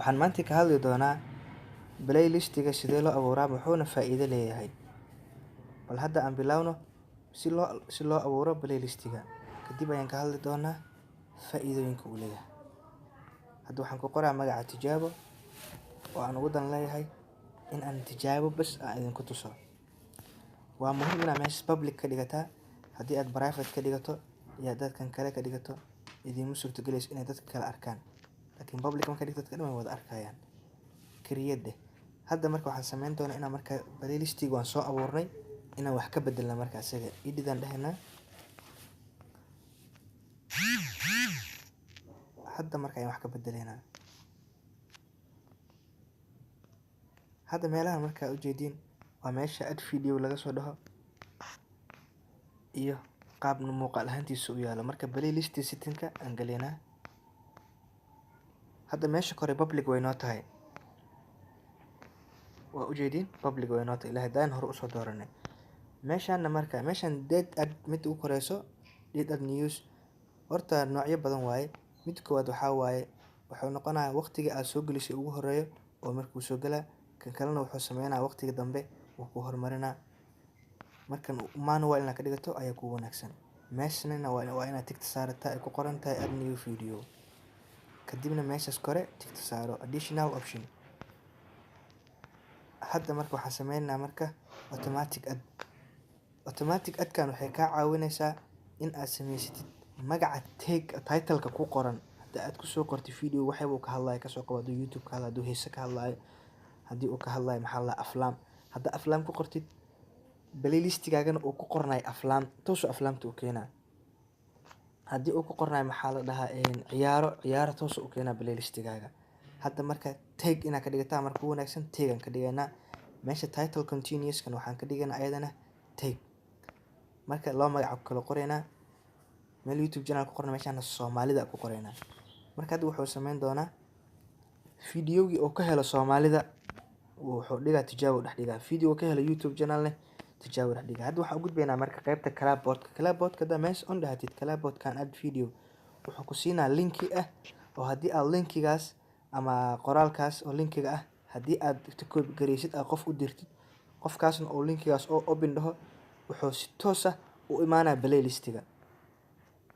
Waxaan maanta ka hadli doonaa playlistiga sidee loo abuuraa muxuuna faa'iido leeyahay. Bal hadda aan bilowno si loo abuuro playlistiga. Kadib ayaan ka hadli doonaa faa'iidooyinka uu leeyahay. Hadda waxaan ku qoraa magaca tijaabo oo aan ugu dan leeyahay in aan tijaabo bas aan idinku tuso. Waa muhiim inaad meesha public ka dhigataa. Haddii aad private ka dhigato iyo dadkan kale ka dhigato idiinma suurtagelayso inay dadka kale arkaan. Laakiin public marka dhigto dadka dhan way wada arkayaan. Create. Hadda marka waxaan sameyn doonaa inaan marka playlistiga waan soo abuurnay inaan wax ka bedelna marka asaga edit aan dhahnaa. Hadda marka ayaan wax ka bedeleynaa. Hadda meelaha marka u jeedin waa meesha add video laga soo dhaho iyo qaabna muuqaal ahaantiisa u yaalo. Marka playlist setting-ka aan galeynaa. Hadda meesha kore public way noo tahay. Waa u jeedin public way noo tahay ilaa hadaan hore u soo dooranay. Meeshaan marka meeshaan date add mid u koreyso date add news horta noocyo badan waaye. Mid koowaad waxaa waaye wuxuu noqonayaa waqtiga aad soo gelisay ugu horeeyo oo markuu soo galaa kan kalena wuxuu sameynaa waqtiga dambe uu ku hormarinaa. Markan manual inaad ka dhigato ayaa ku wanaagsan. Meeshana waa inaad tigta saarata ay ku qoran tahay add new video. Kadibna meeshas kore tigta saaro additional option. Hadda marka waxaan sameynaa marka automatic add. Automatic add kan waxay ka caawinaysaa in aad sameysatid magaca title-ka ku qoran. Hadda aad ku soo qortay video waxay ka hadlaya ka soo qabado YouTube ka hadlaa heesa ka hadlaayo haddii uu ka hadlaayo maxaa la aflaam. Hadda aflaam ku qortid playlistigaagana uu ku qornay aflaam toos aflaamta u keenaa. Haddii uu ku qornay maxaa la dhahaa ciyaaro toos u keenaa playlistigaaga. Hadda marka tag ina ka dhigataa markuu wanaagsan tag aan ka dhigaynaa. Meesha title continuous kan waxaan ka dhigaynaa ayadana tag. Marka loo magac kala qoraynaa meel YouTube channel ku qornay meeshaan Soomaalida ku qoraynaa. Marka hadda wuxuu sameyn doonaa video-gi oo ka helo Soomaalida wuxuu dhigaa tijaabo dhex dhigaa. Video oo ka helo YouTube channel leh tijaabo dhex dhigaa. Hadda waxaan u gudbaynaa marka qaybta Clapboard. Clapboard da meesha on dhahatid Clapboard kan add video wuxuu ku siinaa linki ah oo haddii aad linkigaas ama qoraalkaas oo linkiga ah haddii aad copy gareysid aad qof u dirtid qofkaasna oo linkigaas oo open dhaho wuxuu si toos ah u imaanaa playlistiga.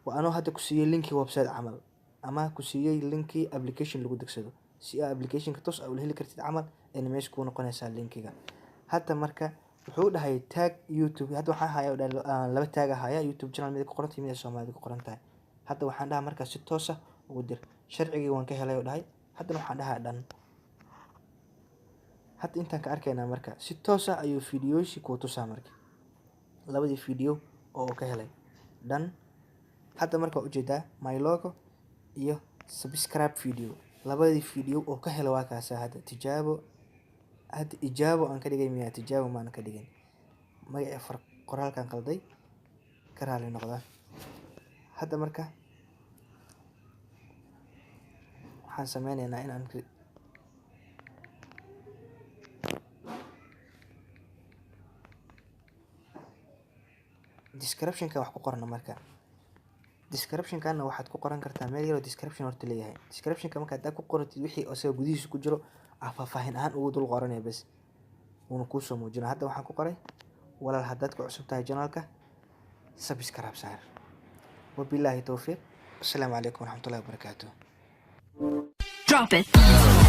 Waa anoo hadda ku siiyay linki website camal ama ku siiyay linki application lagu degsado si aad application-ka toos ah u heli kartid camal in meesha ku noqonaysa linkiga. Hadda marka wuxuu dhahay tag YouTube. Hadda waxaan hayaa laba tag hayaa YouTube channel mid ku qoran tahay mid Soomaalida ku qoran tahay. Hadda waxaan dhahaa marka si toos ah ugu dir. Sharcigii waan ka helay oo dhahay. Hadda waxaan dhahaa dhan. Hadda intaan ka arkaynaa marka si toos ah ayuu video-shi ku tusaa markii labadii video oo ka helay dhan. Hadda marka u jeedaa my logo iyo subscribe video labadii video oo ka helay waa kaas hadda tijaabo hadda ijaabo aan ka dhigay miyaa tijaabo maan ka dhigin magaca qoraalkan qalday ka raali noqda. Hadda marka waxaan sameynaynaa in aan description-ka wax ku qorno marka description-kana waxaad ku qoran kartaa meel yar oo description horta leeyahay. Description-ka marka aad ku qortid wixii asaga gudihiisa ku jiro faahfaahin ahaan ugu dul qoranay bas wuuna ku soo muujinaa. Hadda waxaan ku qoray walaal haddaad ku cusub tahay channel-ka subscribe saar. Wabillahi tawfiiq. Assalaamu calaykum waraxmatullaahi wabarakaatuh. Drop it.